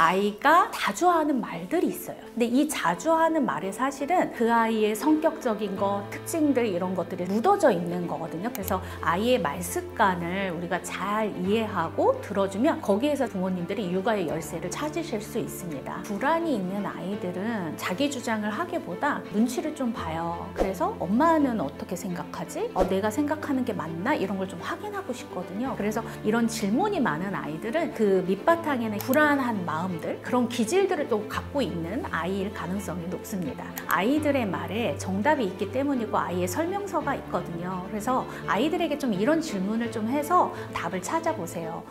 아이가 자주 하는 말들이 있어요. 근데 이 자주 하는 말에 사실은 그 아이의 성격적인 것, 특징들 이런 것들이 묻어져 있는 거거든요. 그래서 아이의 말 습관을 우리가 잘 이해하고 들어주면 거기에서 부모님들이 육아의 열쇠를 찾으실 수 있습니다. 불안이 있는 아이들은 자기 주장을 하기보다 눈치를 좀 봐요. 그래서 엄마는 어떻게 생각하지? 내가 생각하는 게 맞나? 이런 걸 좀 확인하고 싶거든요. 그래서 이런 질문이 많은 아이들은 그 밑바탕에는 불안한 마음들, 그런 기질들을 또 갖고 있는 아이일 가능성이 높습니다. 아이들의 말에 정답이 있기 때문이고 아이의 설명서가 있거든요. 그래서 아이들에게 좀 이런 질문을 좀 해서 답을 찾아보세요.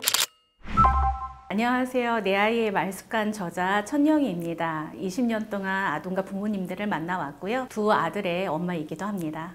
안녕하세요. 내 아이의 말습관 저자 천영희입니다. 20년 동안 아동과 부모님들을 만나왔고요. 두 아들의 엄마이기도 합니다.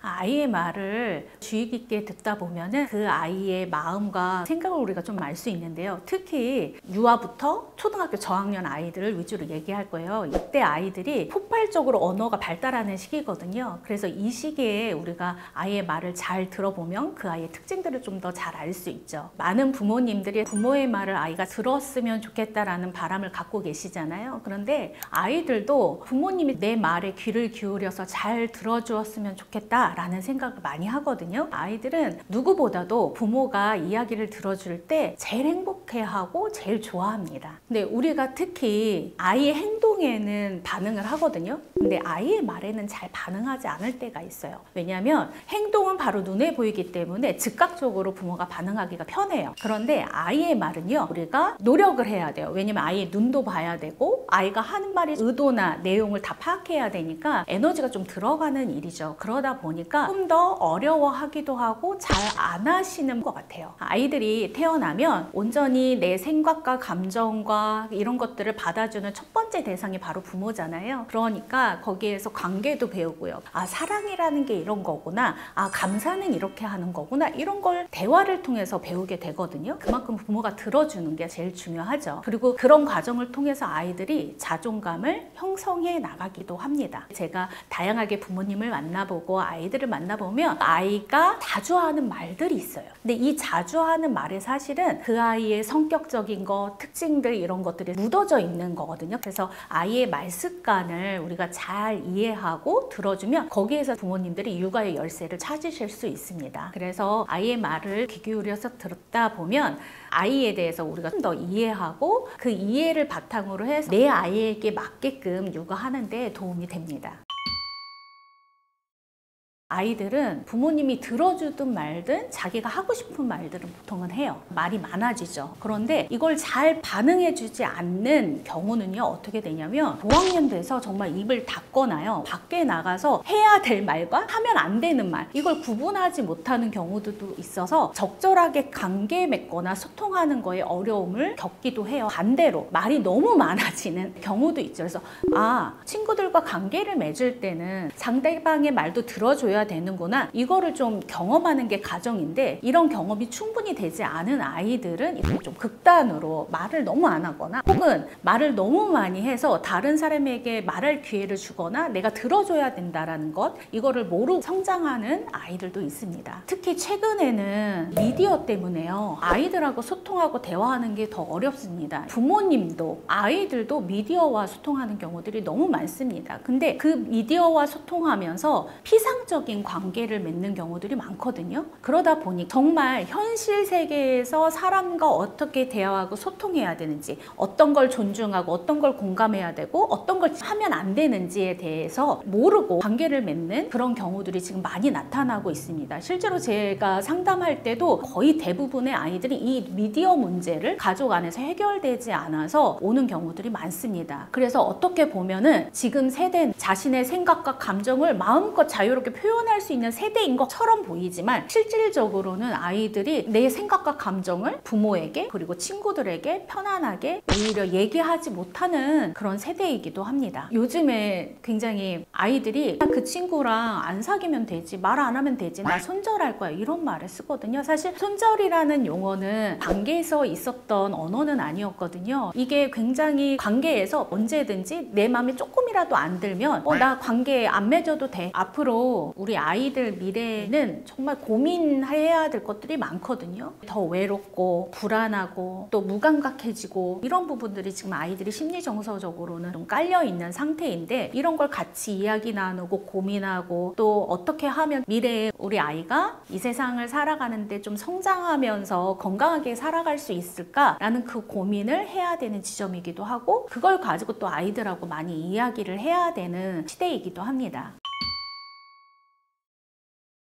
아이의 말을 주의 깊게 듣다 보면은 그 아이의 마음과 생각을 우리가 좀 알 수 있는데요. 특히 유아부터 초등학교 저학년 아이들을 위주로 얘기할 거예요. 이때 아이들이 폭발적으로 언어가 발달하는 시기거든요. 그래서 이 시기에 우리가 아이의 말을 잘 들어보면 그 아이의 특징들을 좀 더 잘 알 수 있죠. 많은 부모님들이 부모의 말을 아이가 들었으면 좋겠다라는 바람을 갖고 계시잖아요. 그런데 아이들도 부모님이 내 말에 귀를 기울여서 잘 들어주었으면 좋겠다 라는 생각을 많이 하거든요. 아이들은 누구보다도 부모가 이야기를 들어줄 때 제일 행복해하고 제일 좋아합니다. 근데 우리가 특히 아이의 행동에는 반응을 하거든요. 근데 아이의 말에는 잘 반응하지 않을 때가 있어요. 왜냐하면 행동은 바로 눈에 보이기 때문에 즉각적으로 부모가 반응하기가 편해요. 그런데 아이의 말은요, 우리가 노력을 해야 돼요. 왜냐면 아이의 눈도 봐야 되고 아이가 하는 말의 의도나 내용을 다 파악해야 되니까 에너지가 좀 들어가는 일이죠. 그러다 보니까 좀 더 어려워하기도 하고 잘 안 하시는 것 같아요. 아이들이 태어나면 온전히 내 생각과 감정과 이런 것들을 받아주는 첫 번째 대상이 바로 부모잖아요. 그러니까 거기에서 관계도 배우고요. 사랑이라는 게 이런 거구나. 감사는 이렇게 하는 거구나. 이런 걸 대화를 통해서 배우게 되거든요. 그만큼 부모가 들어주는 게 제일 중요하죠. 그리고 그런 과정을 통해서 아이들이 자존감을 형성해 나가기도 합니다. 제가 다양하게 부모님을 만나보고 아이들을 만나보면 아이가 자주 하는 말들이 있어요. 근데 이 자주 하는 말에 사실은 그 아이의 성격적인 것, 특징들 이런 것들이 묻어져 있는 거거든요. 그래서 아이의 말 습관을 우리가 잘 이해하고 들어주면 거기에서 부모님들이 육아의 열쇠를 찾으실 수 있습니다. 그래서 아이의 말을 귀 기울여서 듣다 보면 아이에 대해서 우리가 좀 더 이해하고 그 이해를 바탕으로 해서 내 아이에게 맞게끔 육아하는 데 도움이 됩니다. 아이들은 부모님이 들어주든 말든 자기가 하고 싶은 말들은 보통은 해요. 말이 많아지죠. 그런데 이걸 잘 반응해주지 않는 경우는요, 어떻게 되냐면 고학년 돼서 정말 입을 닫거나요, 밖에 나가서 해야 될 말과 하면 안 되는 말, 이걸 구분하지 못하는 경우도 있어서 적절하게 관계 맺거나 소통하는 거에 어려움을 겪기도 해요. 반대로 말이 너무 많아지는 경우도 있죠. 그래서 친구들과 관계를 맺을 때는 상대방의 말도 들어줘야 되는구나, 이거를 좀 경험하는 게 가정인데, 이런 경험이 충분히 되지 않은 아이들은 이렇게 좀 극단으로 말을 너무 안 하거나 혹은 말을 너무 많이 해서 다른 사람에게 말할 기회를 주거나 내가 들어줘야 된다라는 것, 이거를 모르고 성장하는 아이들도 있습니다. 특히 최근에는 미디어 때문에요, 아이들하고 소통하고 대화하는 게 더 어렵습니다. 부모님도 아이들도 미디어와 소통하는 경우들이 너무 많습니다. 근데 그 미디어와 소통하면서 피상적인 관계를 맺는 경우들이 많거든요. 그러다 보니 정말 현실 세계에서 사람과 어떻게 대화하고 소통해야 되는지, 어떤 걸 존중하고 어떤 걸 공감해야 되고 어떤 걸 하면 안 되는지에 대해서 모르고 관계를 맺는 그런 경우들이 지금 많이 나타나고 있습니다. 실제로 제가 상담할 때도 거의 대부분의 아이들이 이 미디어 문제를 가족 안에서 해결되지 않아서 오는 경우들이 많습니다. 그래서 어떻게 보면은 지금 세대는 자신의 생각과 감정을 마음껏 자유롭게 표현할 수 있는 세대인 것처럼 보이지만 실질적으로는 아이들이 내 생각과 감정을 부모에게 그리고 친구들에게 편안하게 오히려 얘기하지 못하는 그런 세대이기도 합니다. 요즘에 굉장히 아이들이 그 친구랑 안 사귀면 되지, 말 안 하면 되지, 나 손절할 거야, 이런 말을 쓰거든요. 사실 손절이라는 용어는 관계에서 있었던 언어는 아니었거든요. 이게 굉장히 관계에서 언제든지 내 마음에 조금이라도 안 들면 나 관계 안 맺어도 돼, 앞으로 우리 아이들 미래에는 정말 고민해야 될 것들이 많거든요. 더 외롭고 불안하고 또 무감각해지고 이런 부분들이 지금 아이들이 심리정서적으로는 좀 깔려있는 상태인데, 이런 걸 같이 이야기 나누고 고민하고 또 어떻게 하면 미래에 우리 아이가 이 세상을 살아가는데 좀 성장하면서 건강하게 살아갈 수 있을까라는 그 고민을 해야 되는 지점이기도 하고, 그걸 가지고 또 아이들하고 많이 이야기를 해야 되는 시대이기도 합니다.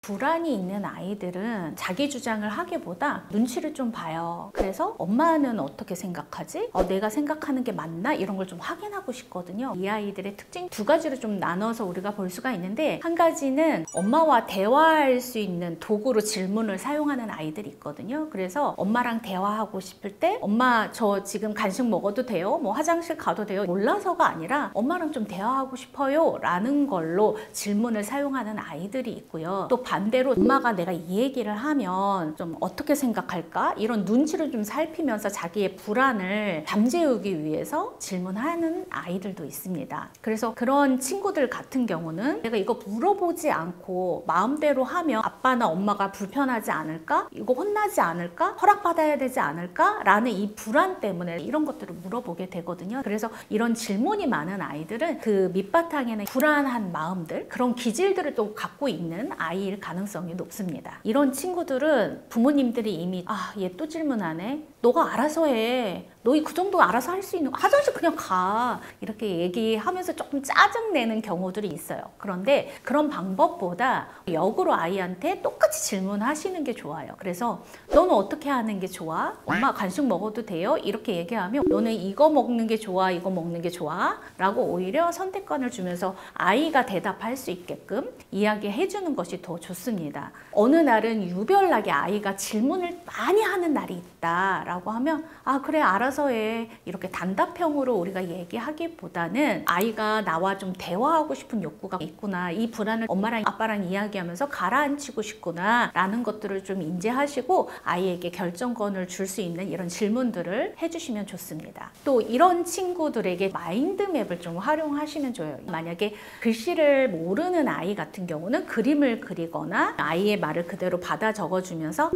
불안이 있는 아이들은 자기 주장을 하기보다 눈치를 좀 봐요. 그래서 엄마는 어떻게 생각하지? 내가 생각하는 게 맞나? 이런 걸 좀 확인하고 싶거든요. 이 아이들의 특징 두 가지로 좀 나눠서 우리가 볼 수가 있는데, 한 가지는 엄마와 대화할 수 있는 도구로 질문을 사용하는 아이들이 있거든요. 그래서 엄마랑 대화하고 싶을 때 엄마 저 지금 간식 먹어도 돼요? 뭐 화장실 가도 돼요? 몰라서가 아니라 엄마랑 좀 대화하고 싶어요 라는 걸로 질문을 사용하는 아이들이 있고요. 또 반대로 엄마가 내가 이 얘기를 하면 좀 어떻게 생각할까? 이런 눈치를 좀 살피면서 자기의 불안을 잠재우기 위해서 질문하는 아이들도 있습니다. 그래서 그런 친구들 같은 경우는 내가 이거 물어보지 않고 마음대로 하면 아빠나 엄마가 불편하지 않을까? 이거 혼나지 않을까? 허락받아야 되지 않을까? 라는 이 불안 때문에 이런 것들을 물어보게 되거든요. 그래서 이런 질문이 많은 아이들은 그 밑바탕에는 불안한 마음들, 그런 기질들을 또 갖고 있는 아이일 가능성이 높습니다. 이런 친구들은 부모님들이 이미 얘 또 질문하네? 너가 알아서 해. 너 그 정도 알아서 할 수 있는 거 화장실 그냥 가. 이렇게 얘기하면서 조금 짜증내는 경우들이 있어요. 그런데 그런 방법보다 역으로 아이한테 똑같이 질문하시는 게 좋아요. 그래서 너는 어떻게 하는 게 좋아? 엄마 간식 먹어도 돼요? 이렇게 얘기하면 너는 이거 먹는 게 좋아? 이거 먹는 게 좋아? 라고 오히려 선택권을 주면서 아이가 대답할 수 있게끔 이야기해 주는 것이 더 좋습니다. 어느 날은 유별나게 아이가 질문을 많이 하는 날이 있다 라고 하면 그래 알아서 해, 이렇게 단답형으로 우리가 얘기하기보다는 아이가 나와 좀 대화하고 싶은 욕구가 있구나, 이 불안을 엄마랑 아빠랑 이야기하면서 가라앉히고 싶구나 라는 것들을 좀 인지하시고 아이에게 결정권을 줄 수 있는 이런 질문들을 해주시면 좋습니다. 또 이런 친구들에게 마인드맵을 좀 활용하시면 좋아요. 만약에 글씨를 모르는 아이 같은 경우는 그림을 그리거나 아이의 말을 그대로 받아 적어주면서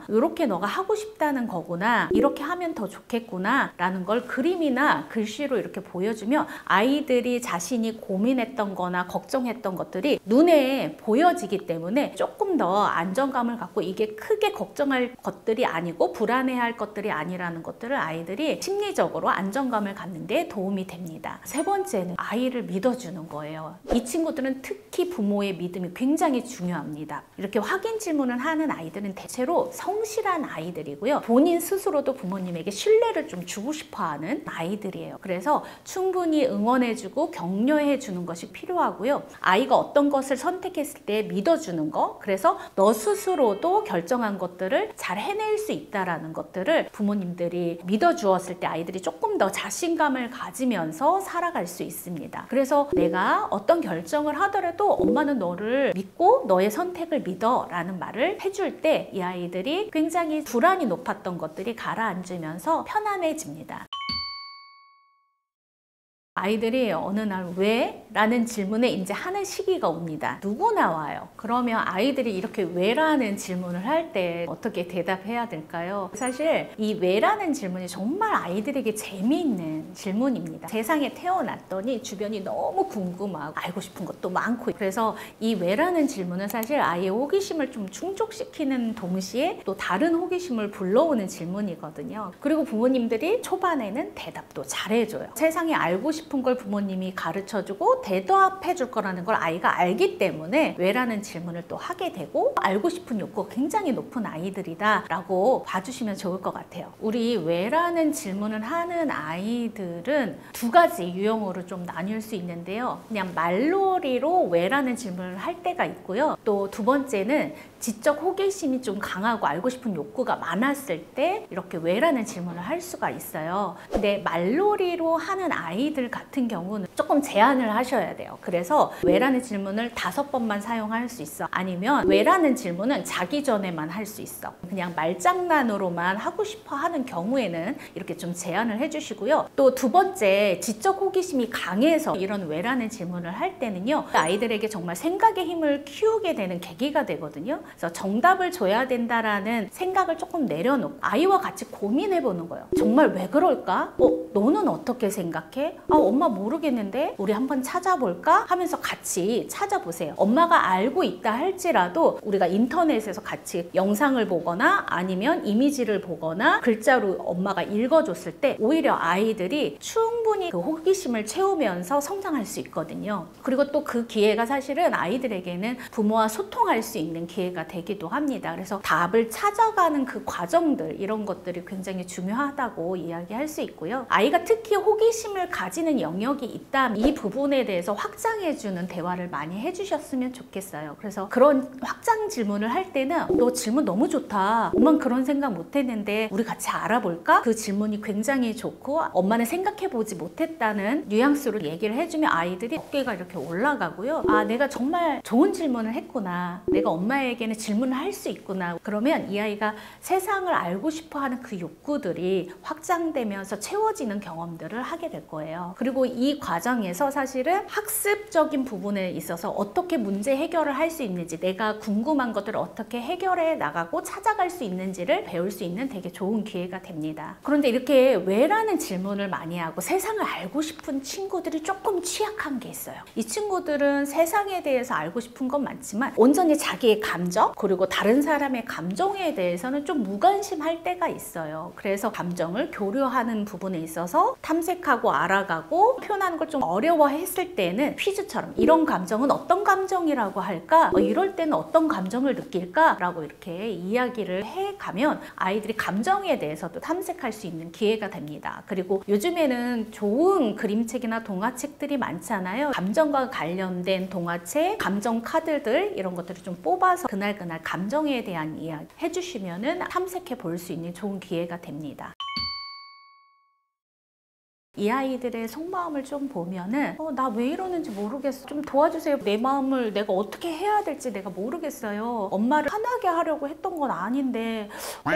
이렇게 너가 하고 싶다는 거구나, 이렇게 하면 더 좋겠구나 라는 걸 그림이나 글씨로 이렇게 보여주면 아이들이 자신이 고민했던 거나 걱정했던 것들이 눈에 보여지기 때문에 조금 더 안정감을 갖고 이게 크게 걱정할 것들이 아니고 불안해할 것들이 아니라는 것들을 아이들이 심리적으로 안정감을 갖는 데 도움이 됩니다. 세 번째는 아이를 믿어주는 거예요. 이 친구들은 특히 부모의 믿음이 굉장히 중요합니다. 이렇게 확인 질문을 하는 아이들은 대체로 성실한 아이들이고요. 본인 스스로도 부모님에게 신뢰를 좀 주고 싶어하는 아이들이에요. 그래서 충분히 응원해주고 격려해주는 것이 필요하고요. 아이가 어떤 것을 선택했을 때 믿어주는 거, 그래서 너 스스로도 결정한 것들을 잘 해낼 수 있다라는 것들을 부모님들이 믿어주었을 때 아이들이 조금 더 자신감을 가지면서 살아갈 수 있습니다. 그래서 내가 어떤 결정을 하더라도 엄마는 너를 믿고 너의 선택을 믿어 라는 말을 해줄 때 이 아이들이 굉장히 불안이 높았던 것들이 가라앉으면서 편안해집니다. 아이들이 어느 날 왜? 라는 질문에 이제 하는 시기가 옵니다. 누구나 와요. 그러면 아이들이 이렇게 왜라는 질문을 할 때 어떻게 대답해야 될까요? 사실 이 왜라는 질문이 정말 아이들에게 재미있는 질문입니다. 세상에 태어났더니 주변이 너무 궁금하고 알고 싶은 것도 많고, 그래서 이 왜라는 질문은 사실 아이의 호기심을 좀 충족시키는 동시에 또 다른 호기심을 불러오는 질문이거든요. 그리고 부모님들이 초반에는 대답도 잘해줘요. 세상에 알고 싶은 걸 부모님이 가르쳐주고 대답해 줄 거라는 걸 아이가 알기 때문에 왜라는 질문을 또 하게 되고 알고 싶은 욕구가 굉장히 높은 아이들이다 라고 봐주시면 좋을 것 같아요. 우리 왜라는 질문을 하는 아이들은 두 가지 유형으로 좀 나뉠 수 있는데요. 그냥 말놀이로 왜라는 질문을 할 때가 있고요. 또 두 번째는 지적 호기심이 좀 강하고 알고 싶은 욕구가 많았을 때 이렇게 왜라는 질문을 할 수가 있어요. 근데 말놀이로 하는 아이들 같은 경우는 조금 제한을 하셔야 돼요. 그래서 왜라는 질문을 5번만 사용할 수 있어. 아니면 왜라는 질문은 자기 전에만 할 수 있어. 그냥 말장난으로만 하고 싶어 하는 경우에는 이렇게 좀 제한을 해주시고요. 또 두 번째, 지적 호기심이 강해서 이런 왜라는 질문을 할 때는요, 아이들에게 정말 생각의 힘을 키우게 되는 계기가 되거든요. 그래서 정답을 줘야 된다라는 생각을 조금 내려놓고 아이와 같이 고민해 보는 거예요. 정말 왜 그럴까? 너는 어떻게 생각해? 엄마 모르겠는데 우리 한번 찾아볼까? 하면서 같이 찾아보세요. 엄마가 알고 있다 할지라도 우리가 인터넷에서 같이 영상을 보거나 아니면 이미지를 보거나 글자로 엄마가 읽어줬을 때 오히려 아이들이 충분히 그 호기심을 채우면서 성장할 수 있거든요. 그리고 또 그 기회가 사실은 아이들에게는 부모와 소통할 수 있는 기회가 되기도 합니다. 그래서 답을 찾아가는 그 과정들, 이런 것들이 굉장히 중요하다고 이야기할 수 있고요. 아이가 특히 호기심을 가지는 영역이 있다면 이 부분에 대해서 확장해주는 대화를 많이 해주셨으면 좋겠어요. 그래서 그런 확장 질문을 할 때는 너 질문 너무 좋다. 엄마는 그런 생각 못했는데 우리 같이 알아볼까? 그 질문이 굉장히 좋고 엄마는 생각해보지 못했다는 뉘앙스로 얘기를 해주면 아이들이 어깨가 이렇게 올라가고요. 내가 정말 좋은 질문을 했구나. 내가 엄마에게는 질문을 할 수 있구나. 그러면 이 아이가 세상을 알고 싶어하는 그 욕구들이 확장되면서 채워지는 경험들을 하게 될 거예요. 그리고 이 과정에서 사실은 학습적인 부분에 있어서 어떻게 문제 해결을 할 수 있는지, 내가 궁금한 것들을 어떻게 해결해 나가고 찾아갈 수 있는지를 배울 수 있는 되게 좋은 기회가 됩니다. 그런데 이렇게 왜라는 질문을 많이 하고 세상을 알고 싶은 친구들이 조금 취약한 게 있어요. 이 친구들은 세상에 대해서 알고 싶은 건 많지만 온전히 자기의 감정, 그리고 다른 사람의 감정에 대해서는 좀 무관심할 때가 있어요. 그래서 감정을 교류하는 부분에 있어서 탐색하고 알아가고 표현하는 걸 좀 어려워했을 때는 퀴즈처럼 이런 감정은 어떤 감정이라고 할까? 이럴 때는 어떤 감정을 느낄까? 라고 이렇게 이야기를 해가면 아이들이 감정에 대해서도 탐색할 수 있는 기회가 됩니다. 그리고 요즘에는 좋은 그림책이나 동화책들이 많잖아요. 감정과 관련된 동화책, 감정 카드들, 이런 것들을 좀 뽑아서 그날 감정에 대한 이야기 해주시면은 탐색해 볼 수 있는 좋은 기회가 됩니다. 이 아이들의 속마음을 좀 보면은 나 왜 이러는지 모르겠어. 좀 도와주세요. 내 마음을 내가 어떻게 해야 될지 내가 모르겠어요. 엄마를 화나게 하려고 했던 건 아닌데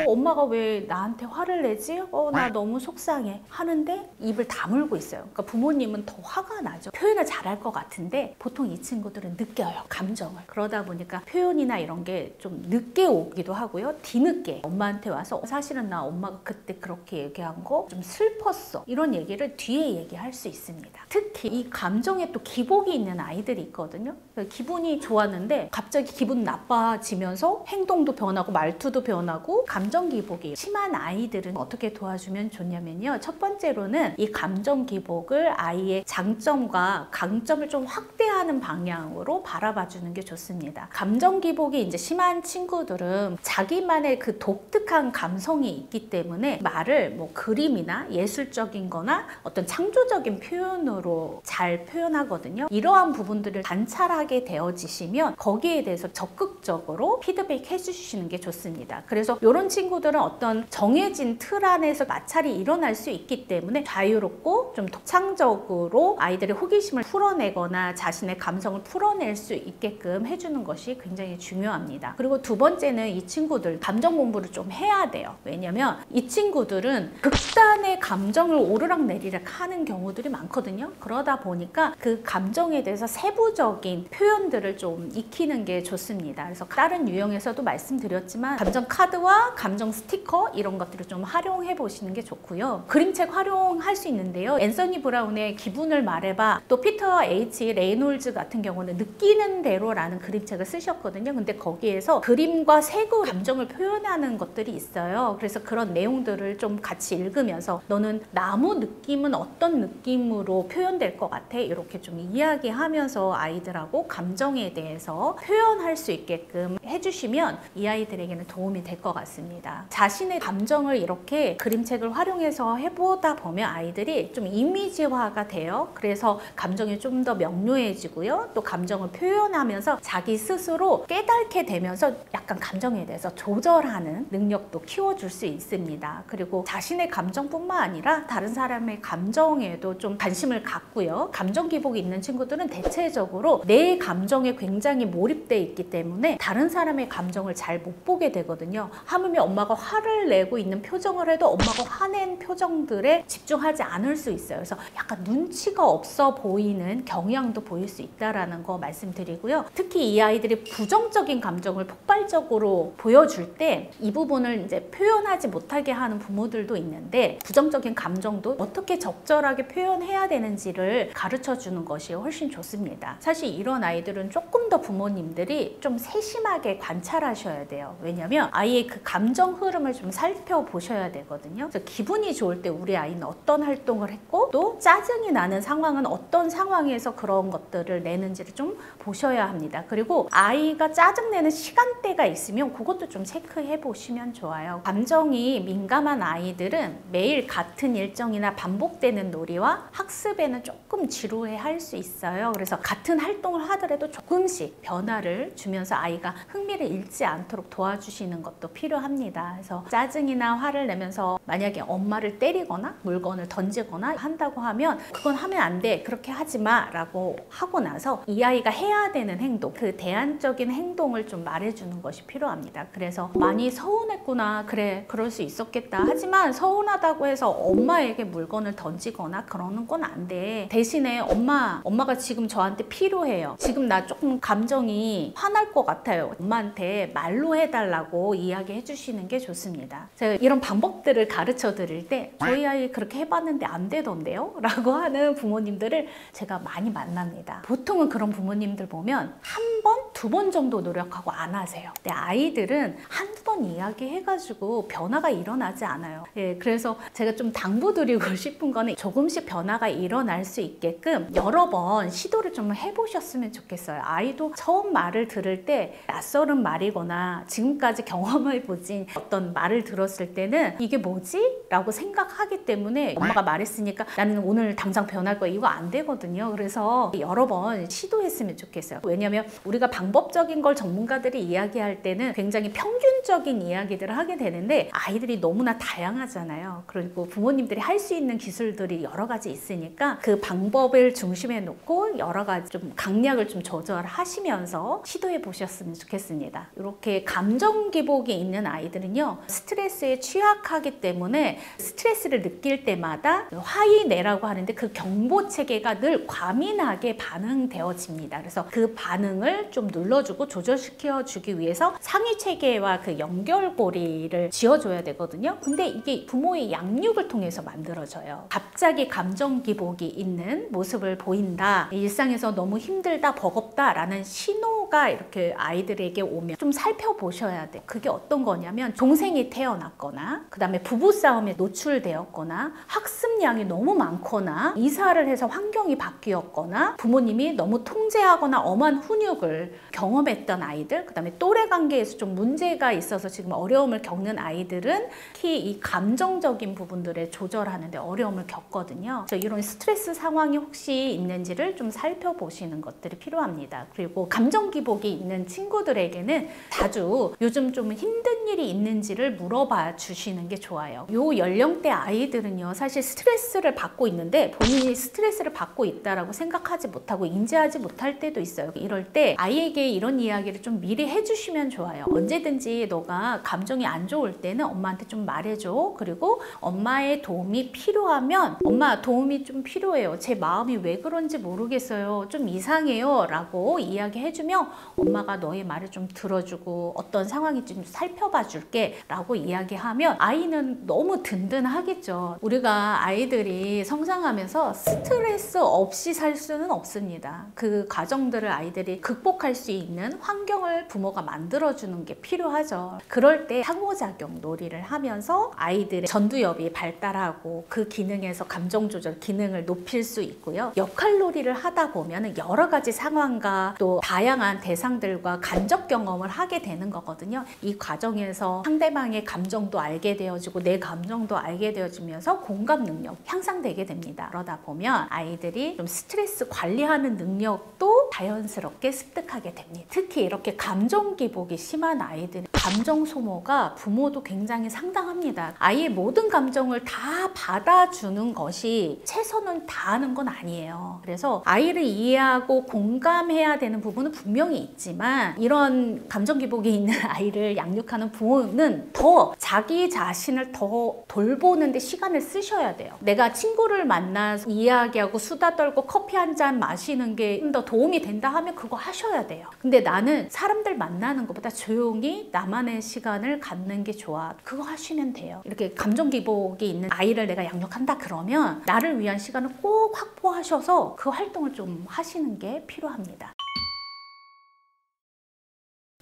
엄마가 왜 나한테 화를 내지? 나 너무 속상해. 하는데 입을 다물고 있어요. 그러니까 부모님은 더 화가 나죠. 표현을 잘할 것 같은데 보통 이 친구들은 느껴요. 감정을. 그러다 보니까 표현이나 이런 게 좀 늦게 오기도 하고요. 뒤늦게 엄마한테 와서 사실은 나 엄마가 그때 그렇게 얘기한 거 좀 슬펐어. 이런 얘기를 뒤에 얘기할 수 있습니다. 특히 이 감정에 또 기복이 있는 아이들이 있거든요. 기분이 좋았는데 갑자기 기분 나빠지면서 행동도 변하고 말투도 변하고 감정 기복이 심한 아이들은 어떻게 도와주면 좋냐면요. 첫 번째로는 이 감정 기복을 아이의 장점과 강점을 좀 확대하는 방향으로 바라봐 주는 게 좋습니다. 감정 기복이 이제 심한 친구들은 자기만의 그 독특한 감성이 있기 때문에 말을 뭐 그림이나 예술적인 거나 어떤 창조적인 표현으로 잘 표현하거든요. 이러한 부분들을 관찰하게 되어지시면 거기에 대해서 적극적으로 피드백 해주시는 게 좋습니다. 그래서 이런 친구들은 어떤 정해진 틀 안에서 마찰이 일어날 수 있기 때문에 자유롭고 좀 독창적으로 아이들의 호기심을 풀어내거나 자신의 감성을 풀어낼 수 있게끔 해주는 것이 굉장히 중요합니다. 그리고 두 번째는 이 친구들 감정 공부를 좀 해야 돼요. 왜냐면 이 친구들은 극단의 감정을 오르락내리락 하는 경우들이 많거든요. 그러다 보니까 그 감정에 대해서 세부적인 표현들을 좀 익히는 게 좋습니다. 그래서 다른 유형에서도 말씀드렸지만 감정 카드와 감정 스티커 이런 것들을 좀 활용해 보시는 게 좋고요. 그림책 활용할 수 있는데요. 앤서니 브라운의 기분을 말해봐, 또 피터 H 레이놀즈 같은 경우는 느끼는 대로라는 그림책을 쓰셨거든요. 근데 거기에서 그림과 색으로 감정을 표현하는 것들이 있어요. 그래서 그런 내용들을 좀 같이 읽으면서 너는 나무 느낌은 어떤 느낌으로 표현될 것 같아? 이렇게 좀 이야기하면서 아이들하고 감정에 대해서 표현할 수 있게끔 해주시면 이 아이들에게는 도움이 될 것 같습니다. 자신의 감정을 이렇게 그림책을 활용해서 해보다 보면 아이들이 좀 이미지화가 돼요. 그래서 감정이 좀 더 명료해지고요. 또 감정을 표현하면서 자기 스스로 깨닫게 되면서 약간 감정에 대해서 조절하는 능력도 키워줄 수 있습니다. 그리고 자신의 감정뿐만 아니라 다른 사람의 감정에도 좀 관심을 갖고요. 감정 기복이 있는 친구들은 대체적으로 내 감정에 굉장히 몰입돼 있기 때문에 다른 사람의 감정을 잘 못 보게 되거든요. 하물며 엄마가 화를 내고 있는 표정을 해도 엄마가 화낸 표정들에 집중하지 않을 수 있어요. 그래서 약간 눈치가 없어 보이는 경향도 보일 수 있다라는 거 말씀드리고요. 특히 이 아이들이 부정적인 감정을 폭발적으로 보여줄 때 이 부분을 이제 표현하지 못하게 하는 부모들도 있는데, 부정적인 감정도 어떻게 적절하게 표현해야 되는지를 가르쳐 주는 것이 훨씬 좋습니다. 사실 이런 아이들은 조금 더 부모님들이 좀 세심하게 관찰하셔야 돼요. 왜냐하면 아이의 그 감정 흐름을 좀 살펴보셔야 되거든요. 그래서 기분이 좋을 때 우리 아이는 어떤 활동을 했고, 또 짜증이 나는 상황은 어떤 상황에서 그런 것들을 내는지를 좀 보셔야 합니다. 그리고 아이가 짜증내는 시간대가 있으면 그것도 좀 체크해 보시면 좋아요. 감정이 민감한 아이들은 매일 같은 일정이나 반복되는 놀이와 학습에는 조금 지루해 할 수 있어요. 그래서 같은 활동을 하더라도 조금씩 변화를 주면서 아이가 흥미를 잃지 않도록 도와주시는 것도 필요합니다. 그래서 짜증이나 화를 내면서 만약에 엄마를 때리거나 물건을 던지거나 한다고 하면 그건 하면 안 돼, 그렇게 하지 마 라고 하고 나서 이 아이가 해야 되는 행동, 그 대안적인 행동을 좀 말해주는 것이 필요합니다. 그래서 많이 서운했구나, 그래 그럴 수 있었겠다, 하지만 서운하다고 해서 엄마에게 물건을 던지거나 그러는 건 안 돼. 대신에 엄마가 지금 저한테 필요해요, 지금 나 조금 감정이 화날 것 같아요, 엄마한테 말로 해달라고 이야기해 주시는 게 좋습니다. 제가 이런 방법들을 가르쳐 드릴 때 저희 아이 그렇게 해봤는데 안 되던데요? 라고 하는 부모님들을 제가 많이 만납니다. 보통은 그런 부모님들 보면 한 번, 두 번 정도 노력하고 안 하세요. 근데 아이들은 한두 번 이야기해가지고 변화가 일어나지 않아요. 예, 그래서 제가 좀 당부드리고 싶은 거는 조금씩 변화가 일어날 수 있게끔 여러 번 시도를 좀 해보셨으면 좋겠어요. 아이도 처음 말을 들을 때 낯설은 말이거나 지금까지 경험해보진 어떤 말을 들었을 때는 이게 뭐지? 라고 생각하기 때문에 엄마가 말했으니까 나는 오늘 당장 변할 거야, 이거 안 되거든요. 그래서 여러 번 시도했으면 좋겠어요. 왜냐면 우리가 방법적인 걸 전문가들이 이야기할 때는 굉장히 평균적인 이야기들을 하게 되는데 아이들이 너무나 다양하잖아요. 그리고 부모님들이 할 수 있는 기술들이 여러 가지 있으니까 그 방법을 중심에 놓고 여러 가지 좀 강약을 좀 조절하시면서 시도해 보셨으면 좋겠습니다. 이렇게 감정 기복이 있는 아이들은요, 스트레스에 취약하기 때문에 스트레스를 느낄 때마다 화이내라고 하는데 그 경보 체계가 늘 과민하게 반응되어집니다. 그래서 그 반응을 좀 눌러주고 조절시켜 주기 위해서 상위 체계와 그 연결고리를 지어줘야 되거든요. 근데 이게 부모의 양육을 통해서 만들어져요. 갑자기 감정 기복이 있는 모습을 보인다, 일상에서 너무 힘들다, 버겁다 라는 신호가 이렇게 아이들에게 오면 좀 살펴보셔야 돼. 그게 어떤 거냐면 동생이 태어났거나, 그 다음에 부부싸움에 노출되었거나, 학습량이 너무 많거나, 이사를 해서 환경이 바뀌었거나, 부모님이 너무 통제하거나 엄한 훈육을 경험했던 아이들, 그 다음에 또래 관계에서 좀 문제가 있어서 지금 어려움을 겪는 아이들은 특히 이 감정적인 부분들을 조절하는데 어려움을 겪거든요. 그래서 이런 스트레스 상황이 혹시 있는지를 좀 살펴보시는 것들이 필요합니다. 그리고 감정 기복이 있는 친구들에게는 자주 요즘 좀 힘든 일이 있는지를 물어봐 주시는 게 좋아요. 요 연령대 아이들은요, 사실 스트레스를 받고 있는데 본인이 스트레스를 받고 있다라고 생각하지 못하고 인지하지 못할 때도 있어요. 이럴 때 아이에게 이런 이야기를 좀 미리 해주시면 좋아요. 언제든지 너가 감정이 안 좋을 때는 엄마한테 좀 말해줘. 그리고 엄마의 도움이 필요하면 엄마 도움이 좀 필요해요, 제 마음이 왜 그런지 모르겠어요, 좀 이상해요 라고 이야기해주면 엄마가 너의 말을 좀 들어주고 어떤 상황인지 좀 살펴봐 줄게 라고 이야기하면 아이는 너무 든든하겠죠. 우리가 아이들이 성장하면서 스트레스 없이 살 수는 없습니다. 그 과정들을 아이들이 극복할 수 있는 환경을 부모가 만들어주는 게 필요하죠. 그럴 때 상호작용 놀이를 하면서 아이들의 전두엽이 발달하고 그 기능에서 감정 조절 기능을 높일 수 있고요. 역할놀이를 하다 보면 여러 가지 상황과 또 다양한 대상들과 간접 경험을 하게 되는 거거든요. 이 과정에서 상대방의 감정도 알게 되어지고 내 감정도 알게 되어지면서 공감 능력 향상되게 됩니다. 그러다 보면 아이들이 좀 스트레스 관리하는 능력도 하고 자연스럽게 습득하게 됩니다. 특히 이렇게 감정 기복이 심한 아이들은 감정 소모가 부모도 굉장히 상당합니다. 아이의 모든 감정을 다 받아주는 것이 최선을 다하는 건 아니에요. 그래서 아이를 이해하고 공감해야 되는 부분은 분명히 있지만 이런 감정 기복이 있는 아이를 양육하는 부모는 더 자기 자신을 더 돌보는데 시간을 쓰셔야 돼요. 내가 친구를 만나서 이야기하고 수다 떨고 커피 한 잔 마시는 게 좀 더 도움이 된다 하면 그거 하셔야 돼요. 근데 나는 사람들 만나는 것보다 조용히 나만의 시간을 갖는 게 좋아. 그거 하시면 돼요. 이렇게 감정 기복이 있는 아이를 내가 양육한다 그러면 나를 위한 시간을 꼭 확보하셔서 그 활동을 좀 하시는 게 필요합니다.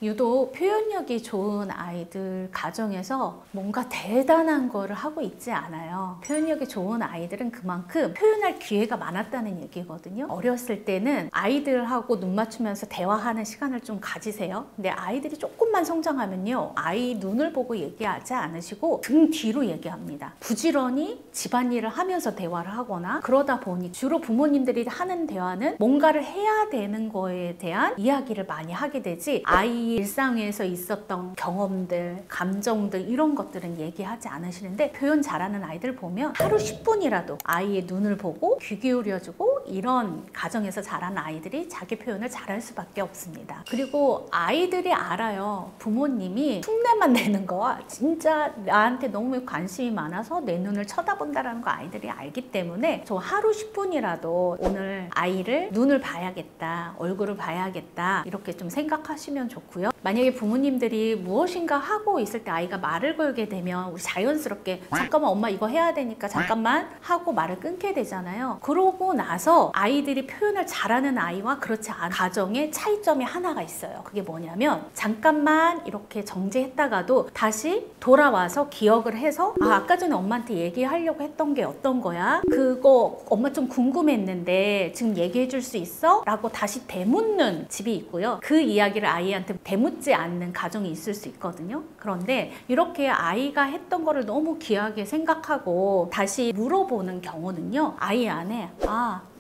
유독 표현력이 좋은 아이들 가정에서 뭔가 대단한 거를 하고 있지 않아요. 표현력이 좋은 아이들은 그만큼 표현할 기회가 많았다는 얘기거든요. 어렸을 때는 아이들하고 눈 맞추면서 대화하는 시간을 좀 가지세요. 근데 아이들이 조금만 성장하면요, 아이 눈을 보고 얘기하지 않으시고 등 뒤로 얘기합니다. 부지런히 집안일을 하면서 대화를 하거나 그러다 보니 주로 부모님들이 하는 대화는 뭔가를 해야 되는 거에 대한 이야기를 많이 하게 되지 아이 일상에서 있었던 경험들, 감정들 이런 것들은 얘기하지 않으시는데 표현 잘하는 아이들 보면 하루 10분이라도 아이의 눈을 보고 귀 기울여주고 이런 가정에서 자란 아이들이 자기 표현을 잘할 수밖에 없습니다. 그리고 아이들이 알아요. 부모님이 흉내만 내는 거와 진짜 나한테 너무 관심이 많아서 내 눈을 쳐다본다는 거 아이들이 알기 때문에 저 하루 10분이라도 오늘 아이를 눈을 봐야겠다, 얼굴을 봐야겠다 이렇게 좀 생각하시면 좋고요. 만약에 부모님들이 무엇인가 하고 있을 때 아이가 말을 걸게 되면 우리 자연스럽게 잠깐만 엄마 이거 해야 되니까 잠깐만 하고 말을 끊게 되잖아요. 그러고 나서 아이들이 표현을 잘하는 아이와 그렇지 않은 가정의 차이점이 하나가 있어요. 그게 뭐냐면 잠깐만 이렇게 정지했다가도 다시 돌아와서 기억을 해서 아까 전에 엄마한테 얘기하려고 했던 게 어떤 거야? 그거 엄마 좀 궁금했는데 지금 얘기해 줄 수 있어? 라고 다시 되묻는 집이 있고요. 그 이야기를 아이한테 되묻지 않는 가정이 있을 수 있거든요. 그런데 이렇게 아이가 했던 거를 너무 귀하게 생각하고 다시 물어보는 경우는요, 아이 안에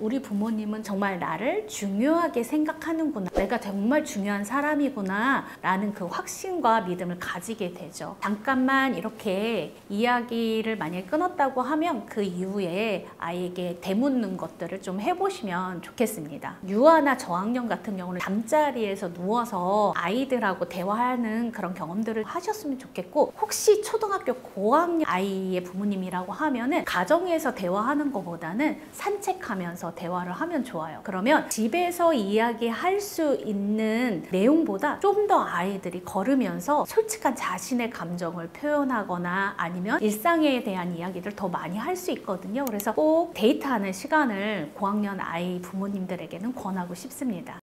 우리 부모님은 정말 나를 중요하게 생각하는구나, 내가 정말 중요한 사람이구나 라는 그 확신과 믿음을 가지게 되죠. 잠깐만 이렇게 이야기를 만약에 끊었다고 하면 그 이후에 아이에게 되묻는 것들을 좀 해보시면 좋겠습니다. 유아나 저학년 같은 경우는 잠자리에서 누워서 아이들하고 대화하는 그런 경험들을 하셨으면 좋겠고, 혹시 초등학교 고학년 아이의 부모님이라고 하면은 가정에서 대화하는 것보다는 산책하면서 대화를 하면 좋아요. 그러면 집에서 이야기할 수 있는 내용보다 좀 더 아이들이 걸으면서 솔직한 자신의 감정을 표현하거나 아니면 일상에 대한 이야기를 더 많이 할 수 있거든요. 그래서 꼭 데이트하는 시간을 고학년 아이 부모님들에게는 권하고 싶습니다.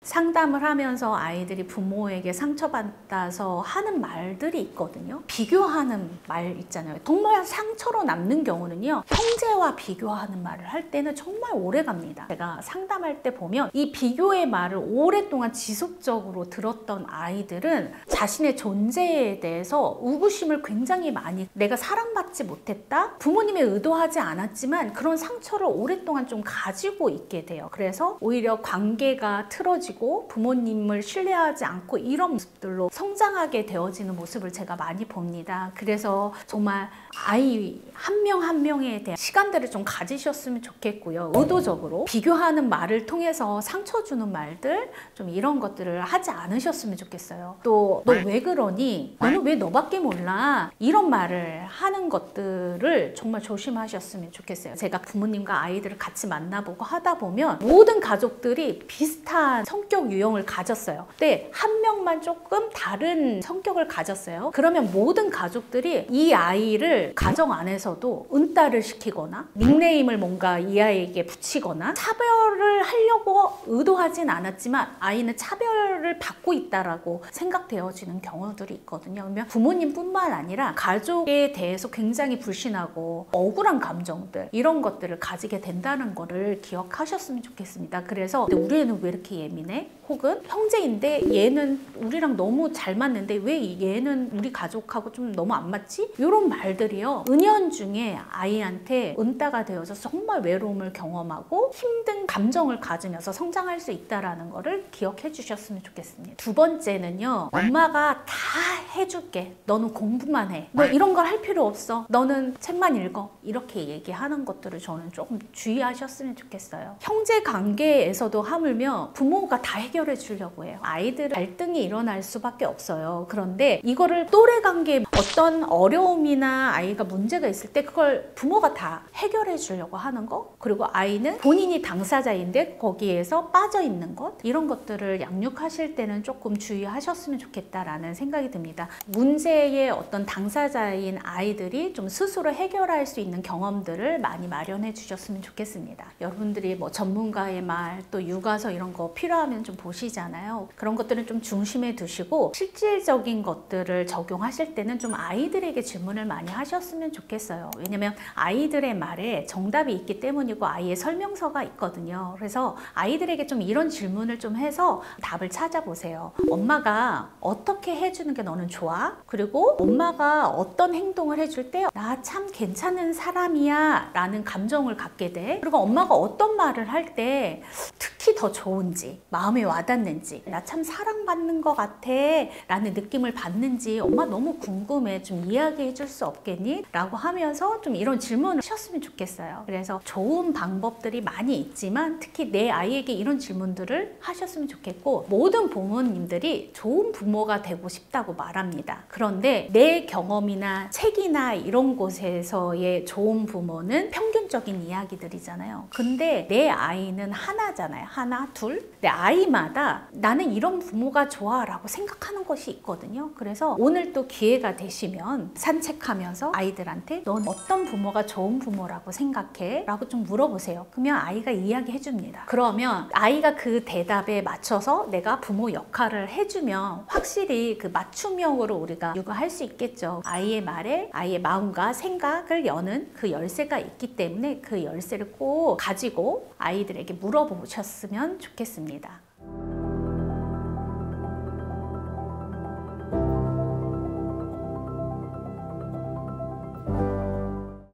상담을 하면서 아이들이 부모에게 상처받아서 하는 말들이 있거든요. 비교하는 말 있잖아요. 정말 상처로 남는 경우는요, 형제와 비교하는 말을 할 때는 정말 오래 갑니다. 제가 상담할 때 보면 이 비교의 말을 오랫동안 지속적으로 들었던 아이들은 자신의 존재에 대해서 의구심을 굉장히 많이, 내가 사랑받지 못했다? 부모님이 의도하지 않았지만 그런 상처를 오랫동안 좀 가지고 있게 돼요. 그래서 오히려 관계가 틀어지고 부모님을 신뢰하지 않고 이런 모습들로 성장하게 되어지는 모습을 제가 많이 봅니다. 그래서 정말 아이 한 명 한 명에 대한 시간들을 좀 가지셨으면 좋겠고요. 의도적으로 비교하는 말을 통해서 상처 주는 말들, 좀 이런 것들을 하지 않으셨으면 좋겠어요. 또 너 왜 그러니? 너는 왜 너밖에 몰라? 이런 말을 하는 것들을 정말 조심하셨으면 좋겠어요. 제가 부모님과 아이들을 같이 만나보고 하다 보면 모든 가족들이 비슷한 성격 유형을 가졌어요. 근데 한 명만 조금 다른 성격을 가졌어요. 그러면 모든 가족들이 이 아이를 가정 안에서도 은따를 시키거나 닉네임을 뭔가 이 아이에게 붙이거나 차별을 하려고 의도하진 않았지만 아이는 차별을 받고 있다라고 생각되어지는 경우들이 있거든요. 그러면 부모님뿐만 아니라 가족에 대해서 굉장히 불신하고 억울한 감정들, 이런 것들을 가지게 된다는 거를 기억하셨으면 좋겠습니다. 그래서 우리 애는 왜 이렇게 예민해? 자매 혹은 형제인데 얘는 우리랑 너무 잘 맞는데 왜 얘는 우리 가족하고 좀 너무 안 맞지? 이런 말들이요. 은연중에 아이한테 은따가 되어서 정말 외로움을 경험하고 힘든 감정을 가지면서 성장할 수 있다는 거를 기억해 주셨으면 좋겠습니다. 두 번째는요. 엄마가 다 해줄게. 너는 공부만 해. 너 이런 걸 할 필요 없어. 너는 책만 읽어. 이렇게 얘기하는 것들을 저는 조금 주의하셨으면 좋겠어요. 형제 관계에서도 하물며 부모가 다 해결해 주려고 해요. 아이들 갈등이 일어날 수밖에 없어요. 그런데 이거를 또래 관계에 어떤 어려움이나 아이가 문제가 있을 때 그걸 부모가 다 해결해 주려고 하는 거, 그리고 아이는 본인이 당사자인데 거기에서 빠져 있는 것, 이런 것들을 양육하실 때는 조금 주의하셨으면 좋겠다라는 생각이 듭니다. 문제의 어떤 당사자인 아이들이 좀 스스로 해결할 수 있는 경험들을 많이 마련해 주셨으면 좋겠습니다. 여러분들이 뭐 전문가의 말, 또 육아서 이런 거 필요하면 좀 보시잖아요. 그런 것들은 좀 중심에 두시고 실질적인 것들을 적용하실 때는 좀 아이들에게 질문을 많이 하셨으면 좋겠어요. 왜냐면 아이들의 말에 정답이 있기 때문이고 아이의 설명서가 있거든요. 그래서 아이들에게 좀 이런 질문을 좀 해서 답을 찾아보세요. 엄마가 어떻게 해주는 게 너는 좋아? 그리고 엄마가 어떤 행동을 해줄 때 나 참 괜찮은 사람이야 라는 감정을 갖게 돼. 그리고 엄마가 어떤 말을 할 때 특히 더 좋은지, 마음에 와닿는지, 나 참 사랑받는 것 같아 라는 느낌을 받는지 엄마 너무 궁금해. 좀 이야기해 줄 수 없겠니? 라고 하면서 좀 이런 질문을 하셨으면 좋겠어요. 그래서 좋은 방법들이 많이 있지만 특히 내 아이에게 이런 질문들을 하셨으면 좋겠고, 모든 부모님들이 좋은 부모가 되고 싶다고 말합니다. 그런데 내 경험이나 책이나 이런 곳에서의 좋은 부모는 평균적인 이야기들이잖아요. 근데 내 아이는 하나잖아요. 하나, 둘. 내 아이마다 나는 이런 부모가 좋아 라고 생각하는 것이 있거든요. 그래서 오늘 또 기회가 되시면 산책하면서 아이들한테 넌 어떤 부모가 좋은 부모라고 생각해? 라고 좀 물어보세요. 그러면 아이가 이야기해 줍니다. 그러면 아이가 그 대답에 맞춰서 내가 부모 역할을 해주면 확실히 그 맞춤형으로 우리가 육아할 수 있겠죠. 아이의 말에 아이의 마음과 생각을 여는 그 열쇠가 있기 때문에 그 열쇠를 꼭 가지고 아이들에게 물어보셨으면 좋겠습니다.